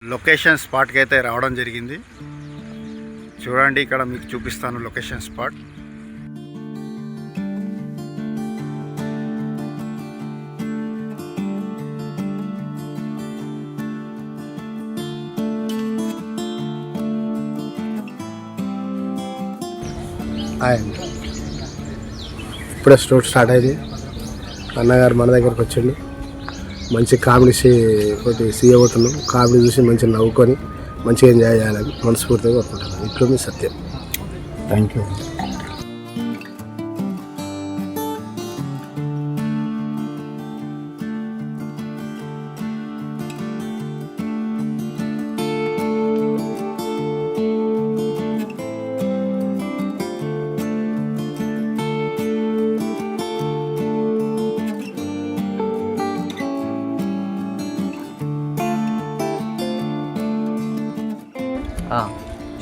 Location స్పాట్కి అయితే రావడం జరిగింది. చూడండి, ఇక్కడ మీకు చూపిస్తాను లొకేషన్ స్పాట్. ఇప్పుడే షూట్ స్టార్ట్ అయింది. అన్నగారు మన దగ్గరకు వచ్చిండు. మంచి కామెడీ ఒకటి సీయబోతున్నాం. కామెడీ చూసి మంచిగా నవ్వుకొని మంచిగా ఎంజాయ్ చేయాలని మనస్ఫూర్తిగా కోరుకుంటున్నాను. ఇప్పుడు మీ Satyam. Thank you.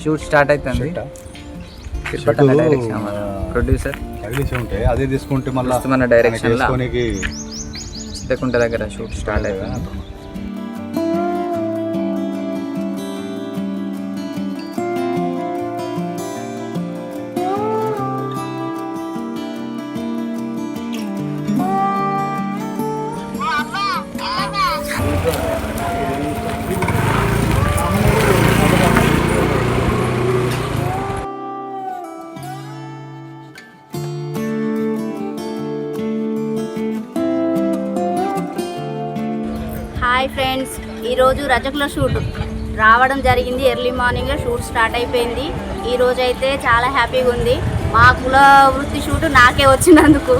Shoot start అవుతుంది. ప్రొడ్యూసర్ ఉంటాయి, అదే తీసుకుంటే మళ్ళీ మన డైరెక్షన్ సిద్ధకుంట దగ్గర షూట్ స్టార్ట్ అవుతుంది. హాయ్ ఫ్రెండ్స్, ఈరోజు రజకుల షూట్ రావడం జరిగింది. ఎర్లీ మార్నింగ్లో షూట్ స్టార్ట్ అయిపోయింది. ఈరోజు అయితే చాలా హ్యాపీగా ఉంది. మా కుల వృత్తి షూట్ నాకే వచ్చినందుకు.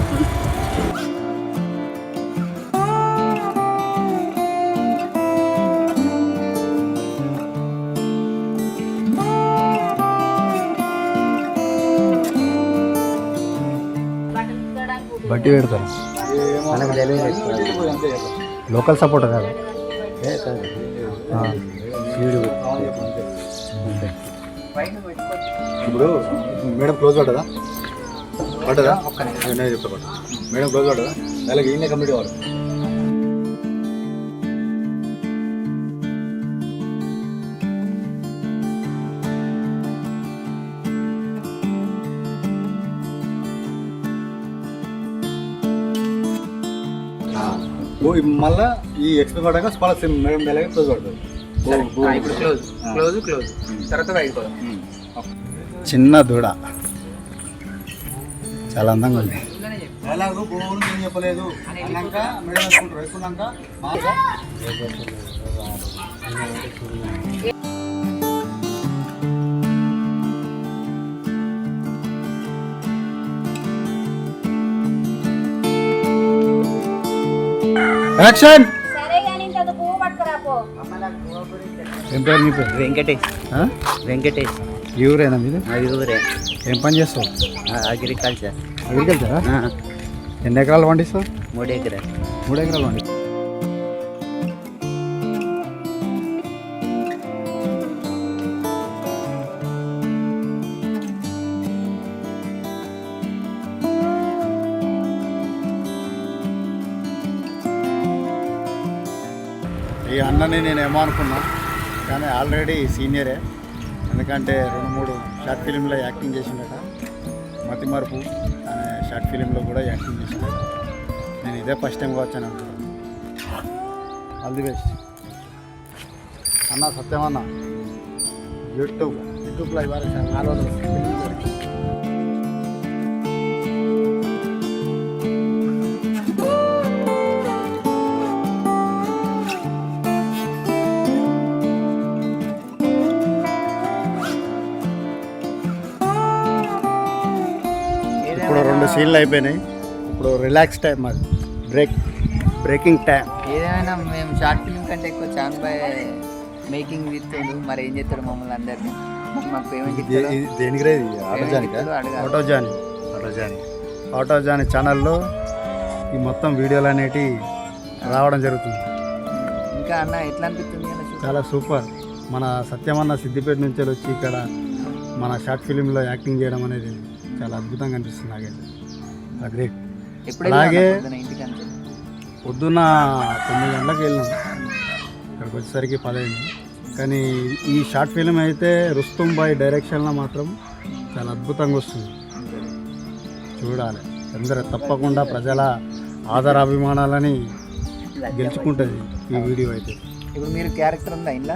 బట్టి పెడతారు. లోకల్ సపోర్ట్ కాదు. ఇప్పుడు మేడం క్లోజ్ పడ్డదా నేను చెప్తా పడ్డా. మేడం క్లోజ్ పడ్డదా అలాగే ఈయన కంప్లీట్ కావాలి. మళ్ళా ఈ ఎక్స్ప్రెస్ పడ్డాక స్పాట్ మేడం అలాగే క్లోజ్ పడుతుంది. క్లోజ్ తర్వాత అయిపోదాం. చిన్న దూడ చాలా అందంగా ఉంది. ఎలాగో బోర్డు ఏం చెప్పలేదు అన్నాక మేడం వేసుకుంటారు. వేసుకున్నాక యాక్షన్. సరే కానీ ఇంత పువ్వు పట్టుకురాపో. ఏం పేరు మీ పేరు? వెంకటేష్. ఈ ఊరేనా మీరు? అది ఊరే. ఏం పని చేస్తావు? అగ్రికల్చరా? ఎన్ని ఎకరాలు పండిస్తావు? 3 ఎకరాలు. 3 ఎకరాలు పండి. ఈ అన్నని నేను ఏమో అనుకున్నా, కానీ ఆల్రెడీ సీనియరే. ఎందుకంటే 2-3 షార్ట్ ఫిలింలో యాక్టింగ్ చేసిండట. మతిమరుపు అనే షార్ట్ ఫిలింలో కూడా యాక్టింగ్ చేసిండట. నేను ఇదే ఫస్ట్ టైం వచ్చాను అనుకుంటున్నాను. ఆల్ ది బెస్ట్ అన్న. సత్యం అన్న యూట్యూబ్లో ఇవాళ 400 ఫిలిం దొరికి. ఇప్పుడు 2 సీన్లు అయిపోయినాయి. ఇప్పుడు రిలాక్స్ టైం, అది బ్రేకింగ్ టైం. ఏదైనా మేము షార్ట్ ఫిల్మ్ కంటే ఎక్కువ ఛాన్స్ బై మేకింగ్ ఇస్తాడు. మరి ఏం చేస్తాడు మమ్మల్ని అందరినీ? మాకు పేమెంట్ దేనికి రే? ఆటోజాని ఛానల్లో ఈ మొత్తం వీడియోలు అనేటివి రావడం జరుగుతుంది. ఇంకా అన్న ఎట్లా అనిపిస్తుంది? చాలా సూపర్. మన సత్యమన్న సిద్దిపేట నుంచి వచ్చి ఇక్కడ మన షార్ట్ ఫిలింలో యాక్టింగ్ చేయడం అనేది చాలా అద్భుతంగా అనిపిస్తుంది నాకైతే. గ్రేట్. అలాగే పొద్దున్న 9 గంటలకు వెళ్ళినాం. ఇక్కడికి వచ్చేసరికి 10 అయింది. కానీ ఈ షార్ట్ ఫిలిం అయితే రుస్తుం బాయ్ డైరెక్షన్లో మాత్రం చాలా అద్భుతంగా వస్తుంది. చూడాలి అందరూ తప్పకుండా ప్రజల ఆదరాభిమానాలని గెలుచుకుంటుంది ఈ వీడియో అయితే. ఇప్పుడు మీరు క్యారెక్టర్ ఉందా ఇంట్లో?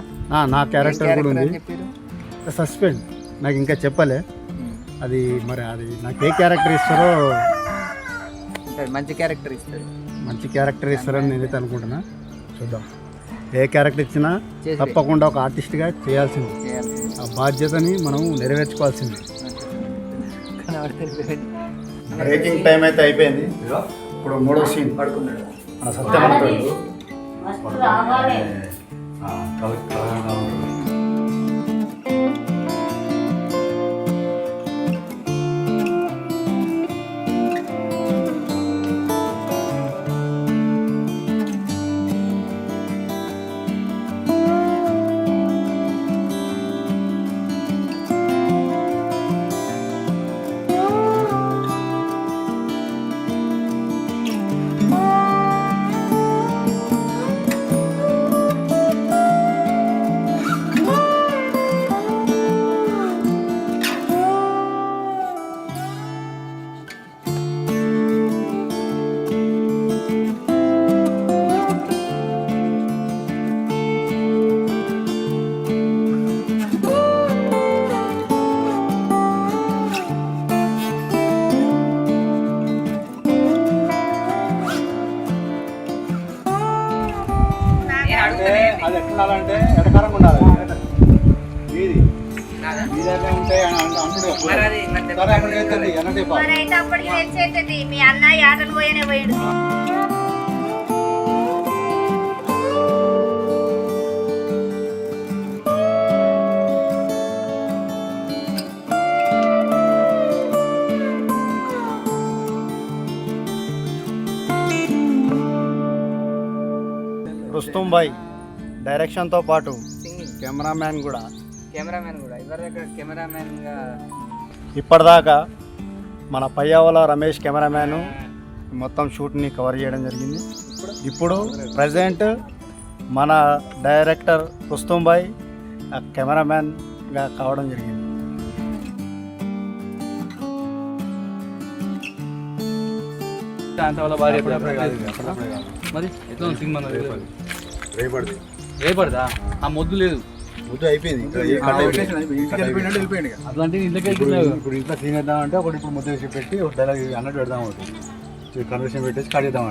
నా క్యారెక్టర్ కూడా ఉంది. చెప్పారు సస్పెండ్ నాకు ఇంకా చెప్పలే అది. మరి అది నాకు ఏ క్యారెక్టర్ ఇస్తారో, మంచి క్యారెక్టర్ ఇస్తారు. మంచి క్యారెక్టర్ ఇస్తారని నేనైతే అనుకుంటున్నా. చూద్దాం. ఏ క్యారెక్టర్ ఇచ్చినా తప్పకుండా ఒక ఆర్టిస్ట్గా చేయాల్సింది. ఆ బాధ్యతని మనం నెరవేర్చుకోవాల్సింది. బ్రేకింగ్ టైం అయితే అయిపోయింది. ఇప్పుడు 3వ సీన్ పడుకున్నాడు మన సత్యమనతో. అది ఎట్లా ఉండాలంటే ఎడకారంగా ఉండాలి. వీధి ఉంటే మరైతే అప్పటికి తెలిసేది మీ అన్నయ్య ఆటలు పోయేనే పోయాడు. రుస్తుం బాయ్ డైరెక్షన్తో పాటు కెమెరామ్యాన్ కూడా ఇవరి కెమెరామ్యాన్గా ఇప్పటిదాకా మన పయ్యావల రమేష్ కెమెరామ్యాను మొత్తం షూట్ని కవర్ చేయడం జరిగింది. ఇప్పుడు ప్రజెంట్ మన డైరెక్టర్ రుస్తుం బాయ్ కెమెరామ్యాన్గా కావడం జరిగింది. మరి ఎట్లా సినిమా రేపడదా? ఆ మొద్దు లేదు, ముద్దు అయిపోయింది. అట్లాంటి ఇంట్లోకి ఇప్పుడు ఇంట్లో సీన్ వేద్దామంటే ఒకటి ఇప్పుడు ముద్దు వేసి పెట్టి ఒక డైలాగ్ అన్నట్టు పెడదాం. ఒకటి కన్వర్షన్ పెట్టేసి కట్ చేద్దాం.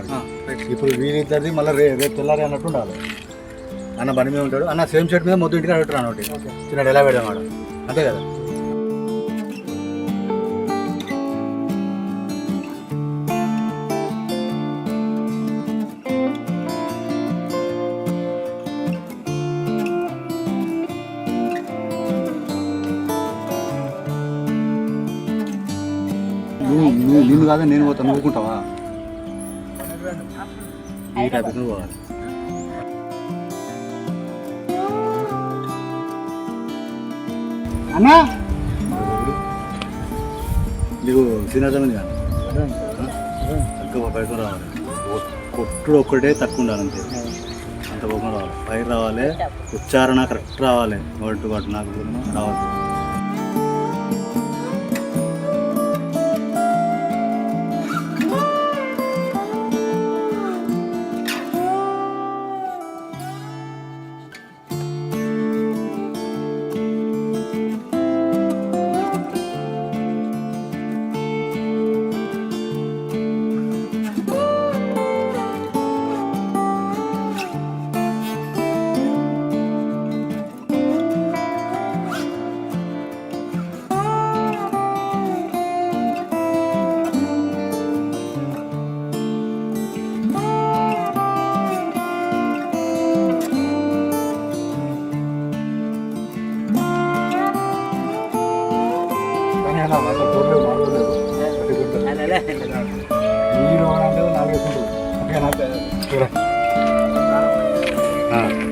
ఇప్పుడు వీళ్ళిద్దరిది మళ్ళీ రేపు తెల్లారి అన్నట్టు ఉండాలి. అన్న బండి మీద ఉంటాడు, అన్న సేమ్ షర్ట్ మీద మొద్దు ఇంటికి అడుగుతున్నాను. ఒకటి చిన్న డైలాగ్ పెడదాం వాడు, అంతే కదా. నిన్ను కాదా నేను పోతాను, నువ్వుకుంటావా? ఈ టైప్ నువ్వు పోవాలి. అన్నా నీకు సీనియర్ కానీ తక్కువ పైకి రావాలి. కొట్టుడు ఒక్కటే తక్కువ ఉండాలి, అంతే. అంత పోకుండా రావాలి. పైకి రావాలి, ఉచ్చారణ కరెక్ట్ రావాలి. వర్డ్ టు వర్డ్ నాకు రావాలి. మీరు 4